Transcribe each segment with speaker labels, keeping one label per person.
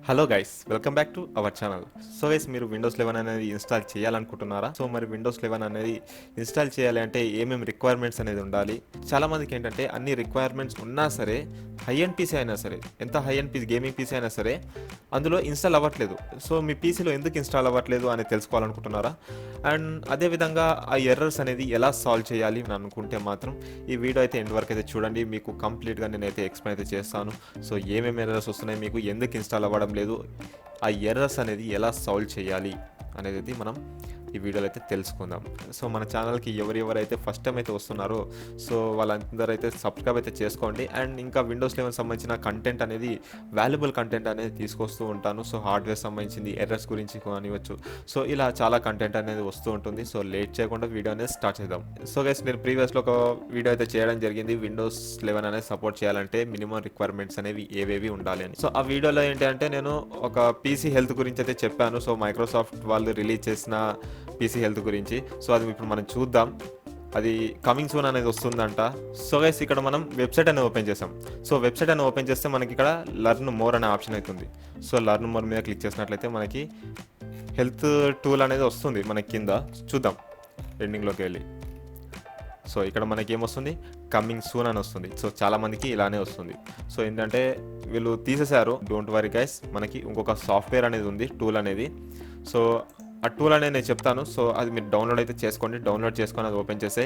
Speaker 1: Hello guys, welcome back to our channel. So guys, మీరు Windows 11 అనేది install చేయాలనుకుంటున్నారా? So మరి విండోస్ 11 అనేది ఇన్స్టాల్ చేయాలి అంటే ఏమేమి రిక్వైర్మెంట్స్ అనేది ఉండాలి? చాలా మందికి ఏంటంటే అన్ని రిక్వైర్మెంట్స్ ఉన్నా సరే, హై అండ్ పీసీ అయినా సరే, ఎంత high and PC gaming PC అయినా సరే అందులో ఇన్స్టాల్ అవ్వట్లేదు. సో మీ పీసీలో ఎందుకు ఇన్స్టాల్ అవ్వట్లేదు అని తెలుసుకోవాలనుకుంటున్నారా? అండ్ అదేవిధంగా ఆ ఎర్రర్స్ అనేది ఎలా సాల్వ్ చేయాలి అని అనుకుంటే మాత్రం ఈ వీడియో అయితే ఎండ్ వరకు అయితే చూడండి. మీకు కంప్లీట్గా నేనైతే ఎక్స్ప్లెయిన్ అయితే చేస్తాను. సో ఏమేమి ఎర్రర్స్ వస్తున్నాయి, మీకు ఎందుకు ఇన్స్టాల్ అవ్వడం లేదు, ఆ ఎర్రర్స్ అనేది ఎలా సాల్వ్ చేయాలి అనేది మనం ఈ వీడియోలో అయితే తెలుసుకుందాం. సో మన ఛానల్కి ఎవరైతే ఫస్ట్ టైం అయితే వస్తున్నారో సో వాళ్ళందరూ అయితే సబ్స్క్రైబ్ అయితే చేసుకోండి. అండ్ ఇంకా విండోస్ 11 సంబంధించిన కంటెంట్ అనేది వాల్యుబుల్ కంటెంట్ అనేది తీసుకొస్తూ ఉంటాను. సో హార్డ్వేర్ సంబంధించింది ఎర్రర్స్ గురించి కానివ్వచ్చు, సో ఇలా చాలా కంటెంట్ అనేది వస్తూ ఉంటుంది. సో లేట్ చేయకుండా వీడియో అనేది స్టార్ట్ చేద్దాం. సో గైస్, నేను ప్రీవియస్లో ఒక వీడియో అయితే చేయడం జరిగింది. విండోస్ 11 అనేది సపోర్ట్ చేయాలంటే మినిమం రిక్వైర్మెంట్స్ అనేవి ఏవేవి ఉండాలి అని. సో ఆ వీడియోలో ఏంటంటే నేను ఒక పీసీ హెల్త్ గురించి అయితే చెప్పాను. సో మైక్రోసాఫ్ట్ వాళ్ళు రిలీజ్ చేసిన పీసీ హెల్త్ గురించి. సో అది ఇప్పుడు మనం చూద్దాం. అది కమింగ్ సూన్ అనేది వస్తుందంట. సో గైస్, ఇక్కడ మనం వెబ్సైట్ అనేది ఓపెన్ చేసాం. సో వెబ్సైట్ అనేది ఓపెన్ చేస్తే మనకి ఇక్కడ లర్న్ మోర్ అనే ఆప్షన్ అవుతుంది. సో లర్న్ మోర్ మీద క్లిక్ చేసినట్లయితే మనకి హెల్త్ టూల్ అనేది వస్తుంది మనకి కింద. చూద్దాం ఎండింగ్లోకి వెళ్ళి. సో ఇక్కడ మనకి ఏమొస్తుంది, కమింగ్ సూన్ అని వస్తుంది. సో చాలా మందికి ఇలానే వస్తుంది. సో ఏంటంటే వీళ్ళు తీసేశారు. డోంట్ వరీ గైస్, మనకి ఇంకొక సాఫ్ట్వేర్ అనేది ఉంది, టూల్ అనేది. సో ఆ టూల్ అనేది నేను చెప్తాను. సో అది మీరు డౌన్లోడ్ అయితే చేసుకోండి. డౌన్లోడ్ చేసుకొని అది ఓపెన్ చేస్తే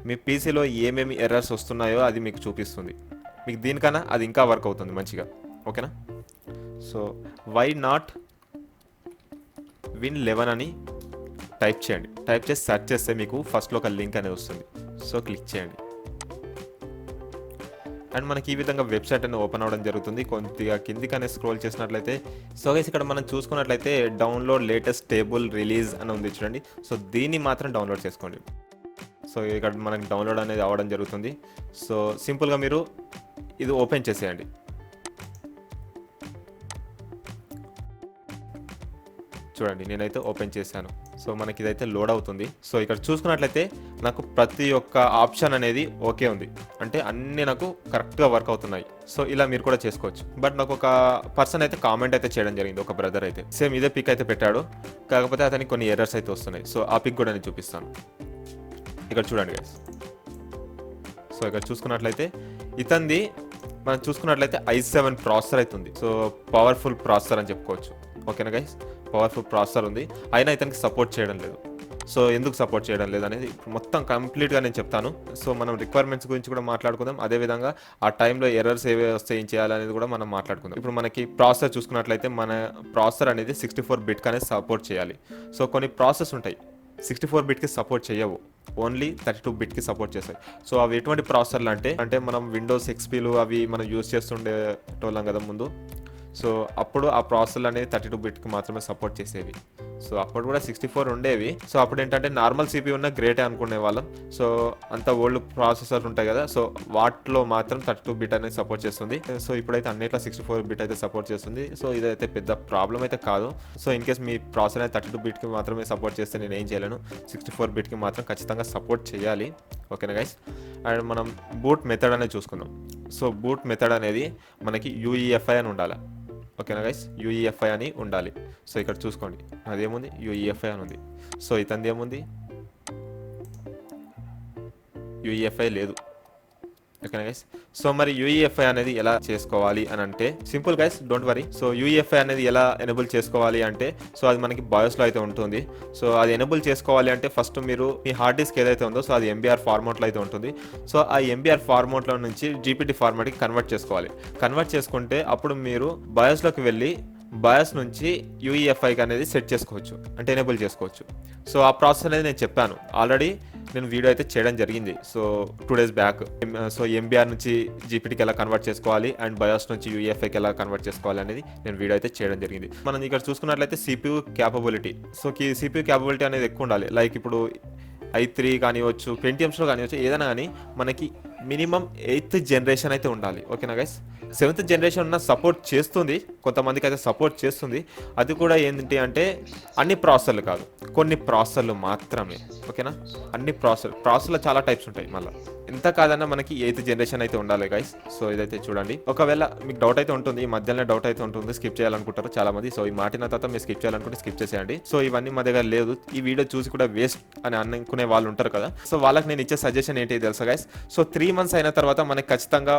Speaker 1: మీ పీసీలో ఏమేమి ఎర్రర్స్ వస్తున్నాయో అది మీకు చూపిస్తుంది. మీకు దీనికన్నా అది ఇంకా వర్క్ అవుతుంది మంచిగా. ఓకేనా? సో వై నాట్ విన్ 11 అని టైప్ చేయండి. టైప్ చేసి సెర్చ్ చేస్తే మీకు ఫస్ట్లో ఒక లింక్ అనేది వస్తుంది. సో క్లిక్ చేయండి. అండ్ మనకి ఈ విధంగా వెబ్సైట్ అనేది ఓపెన్ అవ్వడం జరుగుతుంది. కొద్దిగా కిందికనే స్క్రోల్ చేసినట్లయితే సో గైస్, ఇక్కడ మనం చూసుకున్నట్లయితే డౌన్లోడ్ లేటెస్ట్ టేబుల్ రిలీజ్ అని ఉంది చూడండి. సో దీన్ని మాత్రం డౌన్లోడ్ చేసుకోండి. సో ఇక్కడ మనకి డౌన్లోడ్ అనేది అవ్వడం జరుగుతుంది. సో సింపుల్గా మీరు ఇది ఓపెన్ చేసేయండి. చూడండి, నేనైతే ఓపెన్ చేశాను. సో మనకి ఇదైతే లోడ్ అవుతుంది. సో ఇక్కడ చూసుకున్నట్లయితే నాకు ప్రతి ఒక్క ఆప్షన్ అనేది ఓకే ఉంది, అంటే అన్నీ నాకు కరెక్ట్గా వర్క్ అవుతున్నాయి. సో ఇలా మీరు కూడా చేసుకోవచ్చు. బట్ నాకు ఒక పర్సన్ అయితే కామెంట్ అయితే చేయడం జరిగింది, ఒక బ్రదర్ అయితే సేమ్ ఇదే పిక్ అయితే పెట్టాడు. కాకపోతే అతనికి కొన్ని ఎర్రర్స్ అయితే వస్తున్నాయి. సో ఆ పిక్ కూడా నేను చూపిస్తాను. ఇక్కడ చూడండి గైస్. సో ఇక్కడ చూసుకున్నట్లయితే ఇతంది మనం చూసుకున్నట్లయితే i7 ప్రాసెసర్ అవుతుంది. సో పవర్ఫుల్ ప్రాసెసర్ అని చెప్పుకోవచ్చు. ఓకేనా గైస్, పవర్ఫుల్ ప్రాసెసర్ ఉంది, అయినా ఇతనికి సపోర్ట్ చేయడం లేదు. సో ఎందుకు సపోర్ట్ చేయడం లేదు అనేది మొత్తం కంప్లీట్గా నేను చెప్తాను. సో మనం రిక్వైర్మెంట్స్ గురించి కూడా మాట్లాడుకుందాం. అదేవిధంగా ఆ టైంలో ఎర్రర్స్ ఏవే వస్తే ఏం చేయాలనేది కూడా మనం మాట్లాడుకుందాం. ఇప్పుడు మనకి ప్రాసెసర్ చూసుకున్నట్లయితే మన ప్రాసెసర్ అనేది 64 బిట్ అనేది సపోర్ట్ చేయాలి. సో కొన్ని ప్రాసెస్ ఉంటాయి 64 బిట్కి సపోర్ట్ చేయవు, ఓన్లీ 32 బిట్కి సపోర్ట్ చేస్తాయి. సో అవి ఎటువంటి ప్రాసెసర్లు అంటే మనం విండోస్ ఎక్స్పీలు అవి మనం యూజ్ చేస్తుండేటోళ్ళం కదా ముందు. సో అప్పుడు ఆ ప్రాసెసర్లు అనేది 32 బిట్కి మాత్రమే సపోర్ట్ చేసేవి. సో అప్పుడు కూడా 64 ఉండేవి. సో అప్పుడు ఏంటంటే నార్మల్ సిపి ఉన్న గ్రేటే అనుకునే వాళ్ళం. సో అంత ఓల్డ్ ప్రాసెసర్ ఉంటాయి కదా, సో వాటిలో మాత్రం 32 బిట్ అనేది సపోర్ట్ చేస్తుంది. సో ఇప్పుడైతే అన్నిట్లో 64 బిట్ అయితే సపోర్ట్ చేస్తుంది. సో ఇదైతే పెద్ద ప్రాబ్లం అయితే కాదు. So in case me processor అనేది 32 బిట్కి మాత్రమే సపోర్ట్ చేస్తే నేను ఏం చేయలేను, 64 బిట్కి మాత్రం ఖచ్చితంగా సపోర్ట్ చేయాలి. ఓకేనా గైస్? అండ్ మనం బూట్ మెథడ్ అనేది చూసుకుందాం. సో బూట్ మెథడ్ అనేది మనకి UEFI అని ఉండాలి. ఓకేనా గైస్, UEFI అని ఉండాలి. సో ఇక్కడ చూసుకోండి, అదేముంది UEFI అని ఉంది. సో ఇతంది ఏముంది, UEFI లేదు. ఓకేనా గైస్? సో మరి UEFI అనేది ఎలా చేసుకోవాలి అని అంటే simple guys, don't worry. So UEFI అనేది ఎలా ఎనేబుల్ చేసుకోవాలి అంటే సో అది మనకి బాయోస్లో అయితే ఉంటుంది. సో అది ఎనేబుల్ చేసుకోవాలి అంటే ఫస్ట్ మీరు మీ హార్డ్ డిస్క్ ఏదైతే ఉందో సో అది MBR ఫార్మాట్లో అయితే ఉంటుంది. సో ఆ MBR ఫార్మాట్లో నుంచి GPT ఫార్మాట్కి కన్వర్ట్ చేసుకోవాలి. కన్వర్ట్ చేసుకుంటే అప్పుడు మీరు బాయోస్లోకి వెళ్ళి బయాస్ నుంచి UEFI అనేది సెట్ చేసుకోవచ్చు, అంటే ఎనేబుల్ చేసుకోవచ్చు. సో ఆ ప్రాసెస్ అనేది నేను చెప్పాను ఆల్రెడీ, నేను వీడియో అయితే చేయడం జరిగింది. So 2 days back. So MBR నుంచి GPTకి ఎలా కన్వర్ట్ చేసుకోవాలి అండ్ బయాస్ నుంచి UEFIకి ఎలా కన్వర్ట్ చేసుకోవాలి అనేది నేను వీడియో అయితే చేయడం జరిగింది. మనం ఇక్కడ చూసుకున్నట్లయితే CPU capability. So CPU capability అనేది ఎక్కువ ఉండాలి. లైక్ ఇప్పుడు i3 కానివచ్చు, Pentiumsలో కానివచ్చు, ఏదైనా కానీ మనకి మినిమం 8th జనరేషన్ అయితే ఉండాలి. ఓకేనా గైస్? 7th జనరేషన్ ఉన్న సపోర్ట్ చేస్తుంది, కొంతమందికి అయితే సపోర్ట్ చేస్తుంది. అది కూడా ఏంటి అంటే అన్ని ప్రాసెసర్లు కాదు, కొన్ని ప్రాసెసర్లు మాత్రమే. ఓకేనా? అన్ని ప్రాసెసర్లో చాలా టైప్స్ ఉంటాయి. మళ్ళీ ఎంత కాదన్నా మనకి 8th జనరేషన్ అయితే ఉండాలి గైస్. సో ఇదైతే చూడండి. ఒకవేళ మీకు డౌట్ అయితే ఉంటుంది, ఈ మధ్యలోనే డౌట్ అయితే ఉంటుంది, స్కిప్ చేయాలనుకుంటారు చాలా మంది. సో ఈ మాటిన తర్వాత మీరు స్కిప్ చేయాలనుకుంటే స్కిప్ చేసేయండి. సో ఇవన్నీ మా దగ్గర లేదు, ఈ వీడియో చూసి కూడా వేస్ట్ అని అనుకునే వాళ్ళు ఉంటారు కదా. సో వాళ్ళకి నేను ఇచ్చే సజెషన్ ఏంటి తెలుసా గైస్? సో 3 months అయిన తర్వాత మనకి ఖచ్చితంగా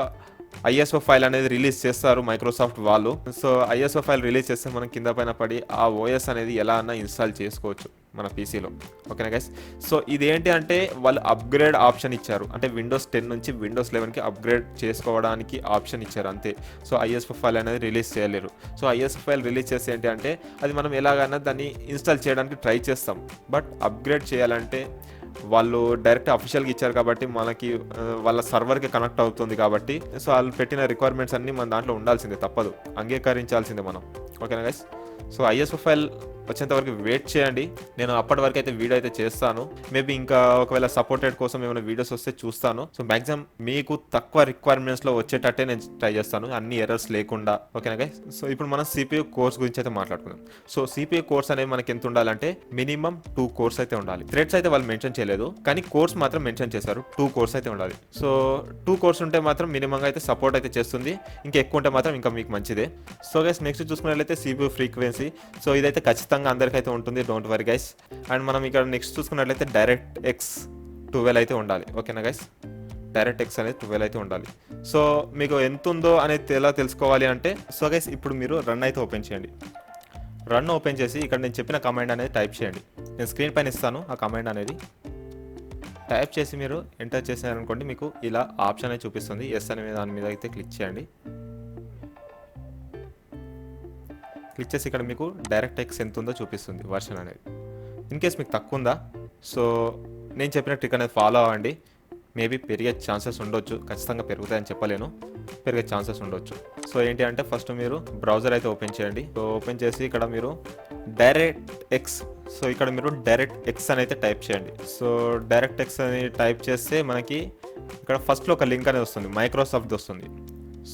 Speaker 1: ఐఎస్ఓ ఫైల్ అనేది రిలీజ్ చేస్తారు మైక్రోసాఫ్ట్ వాళ్ళు. సో ఐఎస్ఓ ఫైల్ రిలీజ్ చేస్తే మనం కింద పైన పడి ఆ ఓఎస్ అనేది ఎలా అన్నా ఇన్స్టాల్ చేసుకోవచ్చు మన పీసీలో. ఓకేనా గైస్? సో ఇదేంటి అంటే వాళ్ళు అప్గ్రేడ్ ఆప్షన్ ఇచ్చారు, అంటే విండోస్ 10 నుంచి విండోస్ 11కి అప్గ్రేడ్ చేసుకోవడానికి ఆప్షన్ ఇచ్చారు అంతే. సో ఐఎస్ఓ ఫైల్ అనేది రిలీజ్ చేయలేరు. సో ఐఎస్ఓ ఫైల్ రిలీజ్ చేస్తే ఏంటి అంటే అది మనం ఎలాగైనా దాన్ని ఇన్స్టాల్ చేయడానికి ట్రై చేస్తాం. బట్ అప్గ్రేడ్ చేయాలంటే వాళ్ళు డైరెక్ట్ అఫీషియల్గా ఇచ్చారు కాబట్టి మనకి వాళ్ళ సర్వర్కి కనెక్ట్ అవుతుంది కాబట్టి సో వాళ్ళు పెట్టిన రిక్వైర్మెంట్స్ అన్నీ మన దాంట్లో ఉండాల్సిందే, తప్పదు, అంగీకరించాల్సిందే మనం. ఓకేనా గైస్? సో ఐఎస్ఓ ఫైల్ వచ్చేంత వరకు వెయిట్ చేయండి. నేను అప్పటి వరకు అయితే వీడియో అయితే చేస్తాను. మేబీ ఇంకా ఒకవేళ సపోర్టెడ్ కోసం ఏమైనా వీడియోస్ వస్తే చూస్తాను. సో మ్యాక్సిమం మీకు తక్కువ రిక్వైర్మెంట్స్లో వచ్చేటట్టే నేను ట్రై చేస్తాను, అన్ని ఎర్రర్స్ లేకుండా. ఓకేనా గైస్? సో ఇప్పుడు మనం సిపియూ కోర్స్ గురించి అయితే మాట్లాడుకుందాం. సో సిపియూ కోర్స్ అనేది మనకి ఎంత ఉండాలంటే మినిమం 2 కోర్స్ అయితే ఉండాలి. థ్రెడ్స్ అయితే వాళ్ళు మెన్షన్ చేయలేదు, కానీ కోర్స్ మాత్రం మెన్షన్ చేశారు. 2 కోర్స్ అయితే ఉండాలి. సో 2 కోర్స్ ఉంటే మాత్రం మినిమంగా అయితే సపోర్ట్ అయితే చేస్తుంది, ఇంకా ఎక్కువ ఉంటే మాత్రం ఇంకా మీకు మంచిదే. సో గైస్ నెక్స్ట్ చూసుకున్నట్లయితే సిపియూ ఫ్రీక్వెన్సీ. సో ఇదైతే ఖచ్చితంగా అందరికైతే ఉంటుంది, డోంట్ వరీ గైస్. అండ్ మనం ఇక్కడ నెక్స్ట్ చూసుకున్నట్లయితే డైరెక్ట్ ఎక్స్ 12 అయితే ఉండాలి. ఓకేనా గైస్? డైరెక్ట్ ఎక్స్ అనేది 12 అయితే ఉండాలి. సో మీకు ఎంత ఉందో అనేది ఎలా తెలుసుకోవాలి అంటే సో గైస్ ఇప్పుడు మీరు రన్ అయితే ఓపెన్ చేయండి. రన్ ఓపెన్ చేసి ఇక్కడ నేను చెప్పిన కమాండ్ అనేది టైప్ చేయండి. నేను స్క్రీన్ పైన ఇస్తాను ఆ కమాండ్ అనేది. టైప్ చేసి మీరు ఎంటర్ చేశారనుకోండి, మీకు ఇలా ఆప్షన్ అనేది చూపిస్తుంది. ఎస్ అనే దాని మీద అయితే క్లిక్ చేయండి. క్లిక్ చేసి ఇక్కడ మీకు డైరెక్ట్ ఎక్స్ ఎంత ఉందో చూపిస్తుంది వర్షన్ అనేది. ఇన్ కేస్ మీకు తక్కువ ఉందా, సో నేను చెప్పిన ట్రిక్ అనేది ఫాలో అవ్వండి. మేబీ పెరిగే ఛాన్సెస్ ఉండొచ్చు, ఖచ్చితంగా పెరుగుతాయని చెప్పలేను, పెరిగే ఛాన్సెస్ ఉండొచ్చు. సో ఏంటి అంటే ఫస్ట్ మీరు బ్రౌజర్ అయితే ఓపెన్ చేయండి. సో ఓపెన్ చేసి ఇక్కడ మీరు డైరెక్ట్ ఎక్స్, సో ఇక్కడ మీరు డైరెక్ట్ ఎక్స్ అని అయితే టైప్ చేయండి. సో డైరెక్ట్ ఎక్స్ అని టైప్ చేస్తే మనకి ఇక్కడ ఫస్ట్లో ఒక లింక్ అనేది వస్తుంది, మైక్రోసాఫ్ట్ వస్తుంది.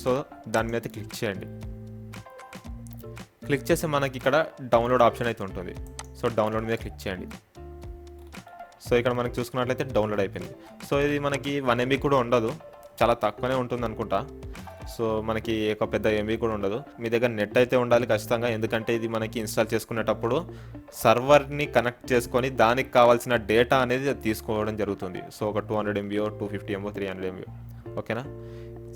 Speaker 1: సో దాని మీద క్లిక్ చేయండి. క్లిక్ చేస్తే మనకి ఇక్కడ డౌన్లోడ్ ఆప్షన్ అయితే ఉంటుంది. సో డౌన్లోడ్ మీద క్లిక్ చేయండి. సో ఇక్కడ మనకి చూసుకున్నట్లయితే డౌన్లోడ్ అయిపోయింది. సో ఇది మనకి 1 MB కూడా ఉండదు, చాలా తక్కువనే ఉంటుంది అనుకుంటా. సో మనకి ఒక పెద్ద ఎంబీ కూడా ఉండదు. మీ దగ్గర నెట్ అయితే ఉండాలి ఖచ్చితంగా, ఎందుకంటే ఇది మనకి ఇన్స్టాల్ చేసుకునేటప్పుడు సర్వర్ని కనెక్ట్ చేసుకొని దానికి కావాల్సిన డేటా అనేది తీసుకోవడం జరుగుతుంది. సో ఒక 200 MB 250 MB 300 MB. ఓకేనా?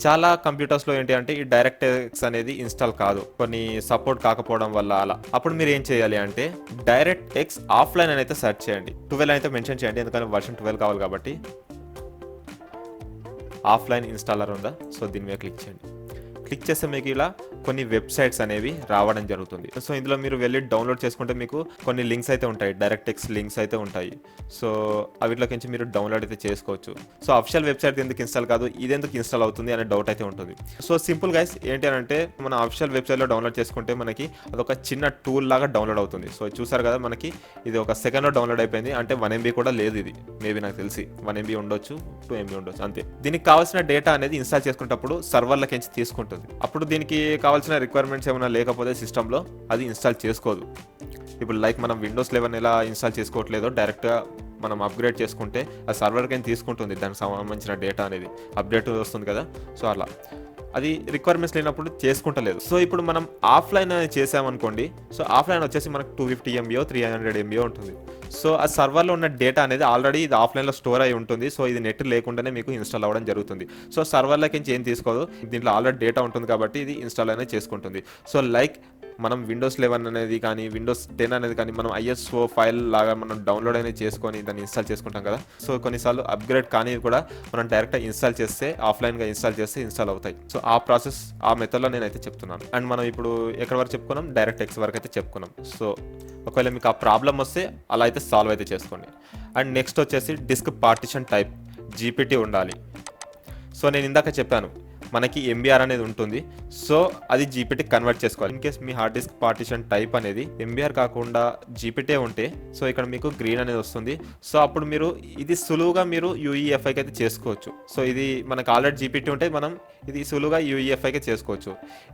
Speaker 1: చాలా కంప్యూటర్స్లో ఏంటి అంటే ఈ డైరెక్ట్ ఎక్స్ అనేది ఇన్స్టాల్ కాదు, కొన్ని సపోర్ట్ కాకపోవడం వల్ల అలా. అప్పుడు మీరు ఏం చేయాలి అంటే డైరెక్ట్ ఎక్స్ ఆఫ్లైన్ అని అయితే సెర్చ్ చేయండి. 12 అయితే మెన్షన్ చేయండి, ఎందుకంటే వర్షన్ 12 కావాలి కాబట్టి. ఆఫ్లైన్ ఇన్స్టాలర్ ఉందా, సో దీని మీద క్లిక్ చేయండి. క్లిక్ చేస్తే మీకు ఇలా కొన్ని వెబ్సైట్స్ అనేవి రావడం జరుగుతుంది. సో ఇందులో మీరు వెళ్ళి డౌన్లోడ్ చేసుకుంటే మీకు కొన్ని లింక్స్ అయితే ఉంటాయి, డైరెక్ట్ ఎక్స్ లింక్స్ అయితే ఉంటాయి. సో అవిట్లోకించి మీరు డౌన్లోడ్ అయితే చేసుకోవచ్చు. సో అఫిషియల్ వెబ్సైట్ ఎందుకు ఇన్స్టాల్ కాదు, ఇది ఎందుకు ఇన్స్టాల్ అవుతుంది అనే డౌట్ అయితే ఉంటుంది. సో సింపుల్ గైస్ ఏంటి అంటే మన అఫిషియల్ వెబ్సైట్లో డౌన్లోడ్ చేసుకుంటే మనకి అదొక చిన్న టూల్ లాగా డౌన్లోడ్ అవుతుంది. సో చూసారు కదా, మనకి ఇది ఒక సెకండ్లో డౌన్లోడ్ అయిపోయింది. అంటే 1 MB కూడా లేదు ఇది, మేబీ నాకు తెలిసి 1 MB ఉండొచ్చు, 2 MB ఉండొచ్చు అంతే. దీనికి కావాల్సిన డేటా అనేది ఇన్స్టాల్ చేసుకునేటప్పుడు సర్వర్లకించి తీసుకుంటుంది. అప్పుడు దీనికి కావాల్సిన రిక్వైర్మెంట్స్ ఏమైనా లేకపోతే సిస్టంలో అది ఇన్స్టాల్ చేసుకోదు. ఇప్పుడు లైక్ మనం విండోస్ 11 ఎలా ఇన్స్టాల్ చేసుకోవట్లేదో డైరెక్ట్గా మనం అప్గ్రేడ్ చేసుకుంటే ఆ సర్వర్కి తీసుకుంటుంది దానికి సంబంధించిన డేటా అనేది, అప్డేట్ వస్తుంది కదా. సో అలా అది రిక్వైర్మెంట్స్ లేనప్పుడు చేసుకుంటలేదు. సో ఇప్పుడు మనం ఆఫ్లైన్ అనేది చేసామనుకోండి, సో ఆఫ్లైన్ వచ్చేసి మనకు 250 MB 300 MB ఉంటుంది. సో ఆ సర్వర్లో ఉన్న డేటా అనేది ఆల్రెడీ ఇది ఆఫ్లైన్లో స్టోర్ అయి ఉంటుంది. సో ఇది నెట్ లేకుండానే మీకు ఇన్స్టాల్ అవ్వడం జరుగుతుంది. సో సర్వర్లకి ఏం తీసుకోదు, దీంట్లో ఆల్రెడీ డేటా ఉంటుంది కాబట్టి ఇది ఇన్స్టాల్ అనేది చేసుకుంటుంది. సో లైక్ మనం విండోస్ 11 అనేది కానీ విండోస్ 10 అనేది కానీ మనం ఐఎస్ఓ ఫైల్ లాగా మనం డౌన్లోడ్ అనేది చేసుకొని దాన్ని ఇన్స్టాల్ చేసుకుంటాం కదా. సో కొన్నిసార్లు అప్గ్రేడ్ కానీ కూడా మనం డైరెక్ట్గా ఇన్స్టాల్ చేస్తే ఆఫ్లైన్గా ఇన్స్టాల్ చేస్తే ఇన్స్టాల్ అవుతాయి. సో ఆ ప్రాసెస్ ఆ మెథడ్లో నేనైతే చెప్తున్నాను. అండ్ మనం ఇప్పుడు ఎక్కడి వరకు చెప్పుకున్నాం, డైరెక్ట్ ఎక్స్ వరకు అయితే చెప్పుకున్నాం. సో ఒకవేళ మీకు ఆ ప్రాబ్లం వస్తే అలా అయితే సాల్వ్ అయితే చేసుకోండి. అండ్ నెక్స్ట్ వచ్చేసి డిస్క్ పార్టిషన్ టైప్ జీపీటీ ఉండాలి. సో నేను ఇందాక చెప్పాను మనకి ఎంబీఆర్ అనేది ఉంటుంది. సో అది జీపీటీకి కన్వర్ట్ చేసుకోవాలి. In case me hard disk partition type అనేది ఎంబీఆర్ కాకుండా జీపీటీ ఉంటే సో ఇక్కడ మీకు గ్రీన్ అనేది వస్తుంది. సో అప్పుడు మీరు ఇది సులువుగా మీరు యూఈఎఫ్ఐకి అయితే చేసుకోవచ్చు. సో ఇది మనకు ఆల్రెడీ జీపీటీ ఉంటే మనం ఇది సులువుగా యూఈఎఫ్ఐకి చేసుకోవచ్చు.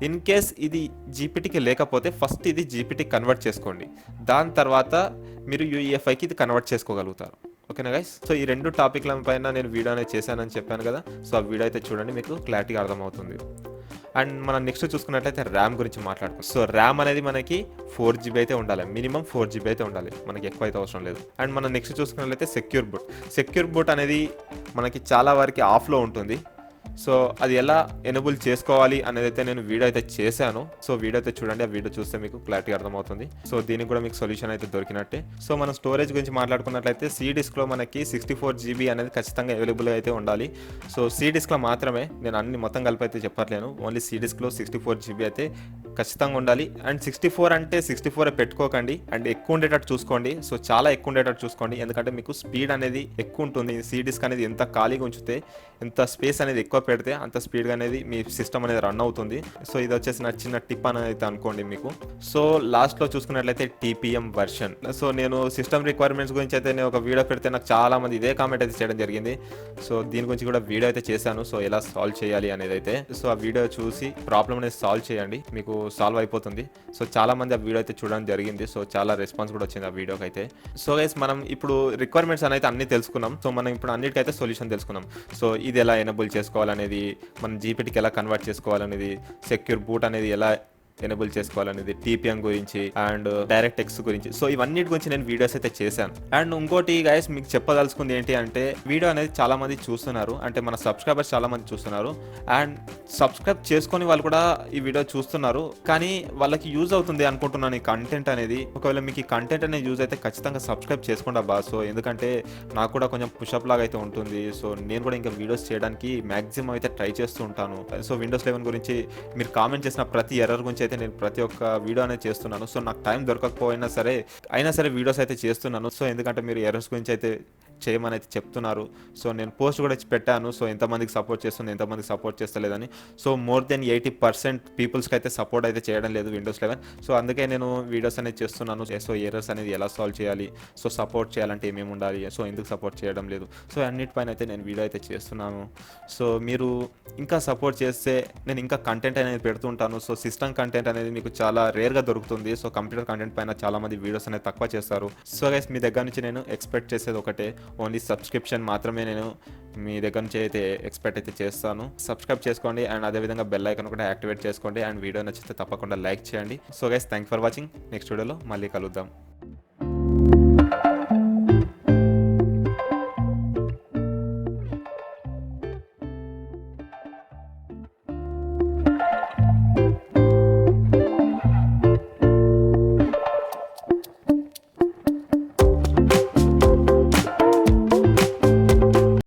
Speaker 1: ఇన్ కేస్ ఇది జీపీటీకి లేకపోతే ఫస్ట్ ఇది జీపీటీకి కన్వర్ట్ చేసుకోండి. దాని తర్వాత మీరు యూఈఎఫ్ఐకి ఇది కన్వర్ట్ చేసుకోగలుగుతారు. ఓకేనా గైస్? సో ఈ 2 టాపిక్ల పైన నేను వీడియో అనేది చేశానని చెప్పాను కదా. సో ఆ వీడియో అయితే చూడండి, మీకు క్లారిటీగా అర్థమవుతుంది. అండ్ మనం నెక్స్ట్ చూసుకున్నట్లయితే ర్యామ్ గురించి మాట్లాడుకోవచ్చు. సో ర్యామ్ అనేది మనకి 4GB అయితే ఉండాలి, మినిమం 4GB అయితే ఉండాలి, మనకి ఎక్కువ అయితే అవసరం లేదు. అండ్ మనం నెక్స్ట్ చూసుకున్నట్లయితే సెక్యూర్ బూట్ అనేది మనకి చాలా వరకు ఆఫ్లో ఉంటుంది. సో అది ఎలా ఎనేబుల్ చేసుకోవాలి అనేది అయితే నేను వీడియో అయితే చేశాను. సో వీడియో అయితే చూడండి, ఆ వీడియో చూస్తే మీకు క్లారిటీ అర్థమవుతుంది. సో దీనికి కూడా మీకు సొల్యూషన్ అయితే దొరికినట్టే. సో మనం స్టోరేజ్ గురించి మాట్లాడుకున్నట్లయితే సి డిస్క్లో మనకి 64GB అనేది ఖచ్చితంగా అవైలబుల్గా అయితే ఉండాలి. సో సి డిస్క్లో మాత్రమే, నేను అన్ని మొత్తం కలిపి అయితే చెప్పట్లేను, ఓన్లీ సి డిస్క్లో 64GB అయితే ఖచ్చితంగా ఉండాలి. అండ్ 64 అంటే 64 పెట్టుకోకండి, అండ్ ఎక్కువ ఉండేటట్టు చూసుకోండి. సో చాలా ఎక్కువ ఉండేటట్టు చూసుకోండి, ఎందుకంటే మీకు స్పీడ్ అనేది ఎక్కువ ఉంటుంది. సి డిస్క్ అనేది ఎంత ఖాళీగా ఉంచితే, ఎంత స్పేస్ అనేది ఎక్కువ పెడితే అంత స్పీడ్గా అనేది మీ సిస్టమ్ అనేది రన్ అవుతుంది. సో ఇది వచ్చేసి నా చిన్న టిప్ అనేది అయితే అనుకోండి మీకు. సో లాస్ట్లో చూసుకున్నట్లయితే టీపీఎం వర్షన్. సో నేను సిస్టమ్ రిక్వైర్మెంట్స్ గురించి అయితే నేను ఒక వీడియో పెడితే నాకు చాలా మంది ఇదే కామెంట్ అయితే చేయడం జరిగింది. సో దీని గురించి కూడా వీడియో అయితే చేశాను, సో ఎలా సాల్వ్ చేయాలి అనేది అయితే. సో ఆ వీడియో చూసి ప్రాబ్లమ్ అనేది సాల్వ్ చేయండి, మీకు సాల్వ్ అయిపోతుంది. సో చాలా మంది ఆ వీడియో అయితే చూడడం జరిగింది. సో చాలా రెస్పాన్స్ కూడా వచ్చింది ఆ వీడియోకి అయితే. సో గైస్ మనం ఇప్పుడు రిక్వైర్మెంట్స్ అనేది అన్ని తెలుసుకున్నాం. సో మనం ఇప్పుడు అన్నిటికైతే సొల్యూషన్ తెలుసుకున్నాం. సో ఇది ఎలా ఎనేబుల్ చేసుకోవాలనేది, మనం జీపీటీకి ఎలా కన్వర్ట్ చేసుకోవాలనేది, సెక్యూర్ బూట్ అనేది ఎలా ఎనేబుల్ చేసుకోవాలనేది, టీపీఎం గురించి అండ్ డైరెక్ట్ ఎక్స్ గురించి, సో ఇవన్నిటి గురించి నేను వీడియోస్ అయితే చేశాను. అండ్ ఇంకోటి గైస్ మీకు చెప్పదలుచుకుంది ఏంటి అంటే, వీడియో అనేది చాలా మంది చూస్తున్నారు, అంటే మన సబ్స్క్రైబర్స్ చాలా మంది చూస్తున్నారు, అండ్ సబ్స్క్రైబ్ చేసుకొని వాళ్ళు కూడా ఈ వీడియో చూస్తున్నారు, కానీ వాళ్ళకి యూజ్ అవుతుంది అనుకుంటున్నాను ఈ కంటెంట్ అనేది. ఒకవేళ మీకు ఈ కంటెంట్ అనేది యూజ్ అయితే ఖచ్చితంగా సబ్స్క్రైబ్ చేసుకోండి అబ్బా. సో ఎందుకంటే నాకు కూడా కొంచెం పుషప్ లాగా అయితే ఉంటుంది. సో నేను కూడా ఇంకా వీడియోస్ చేయడానికి మ్యాక్సిమం అయితే ట్రై చేస్తూ ఉంటాను. సో విండోస్ 11 గురించి మీరు కామెంట్ చేసిన ప్రతి ఎర్రర్ గురించి అయితే నేను ప్రతి ఒక్క వీడియో అనేది చేస్తున్నాను. సో నాకు టైం దొరకకపోయినా సరే వీడియోస్ అయితే చేస్తున్నాను. సో ఎందుకంటే మీరు ఎర్రర్స్ గురించి అయితే చేయమని అయితే చెప్తున్నారు. సో నేను పోస్ట్ కూడా పెట్టాను. సో ఎంతమందికి సపోర్ట్ చేస్తుంది, ఎంతమందికి సపోర్ట్ చేస్తలేదని. సో మోర్ దెన్ 80% పీపుల్స్కి అయితే సపోర్ట్ అయితే చేయడం లేదు విండోస్ 11. సో అందుకే నేను వీడియోస్ అనేది చేస్తున్నాను. సో ఎర్రర్స్ అనేది ఎలా సాల్వ్ చేయాలి, సో సపోర్ట్ చేయాలంటే ఏమేమి ఉండాలి, సో ఎందుకు సపోర్ట్ చేయడం లేదు, సో అన్నిటిపైన అయితే నేను వీడియో అయితే చేస్తున్నాను. సో మీరు ఇంకా సపోర్ట్ చేస్తే నేను ఇంకా కంటెంట్ అనేది పెడుతుంటాను. సో సిస్టమ్ కంటెంట్ అనేది మీకు చాలా రేర్గా దొరుకుతుంది. సో కంప్యూటర్ కంటెంట్ పైన చాలా మంది వీడియోస్ అనేది తక్కువ చేస్తారు. సో గైస్ మీ దగ్గర నుంచి నేను ఎక్స్పెక్ట్ చేసేది ఒకటే, ఓన్లీ సబ్స్క్రిప్షన్ మాత్రమే నేను మీ దగ్గర నుంచి అయితే ఎక్స్పెక్ట్ అయితే చేస్తాను. సబ్స్క్రైబ్ చేసుకోండి అండ్ అదేవిధంగా బెల్ ఐకాన్ కూడా యాక్టివేట్ చేసుకోండి. అండ్ వీడియో నచ్చితే తప్పకుండా లైక్ చేయండి. So guys thank for watching. Next వీడియోలో మళ్ళీ కలుద్దాం.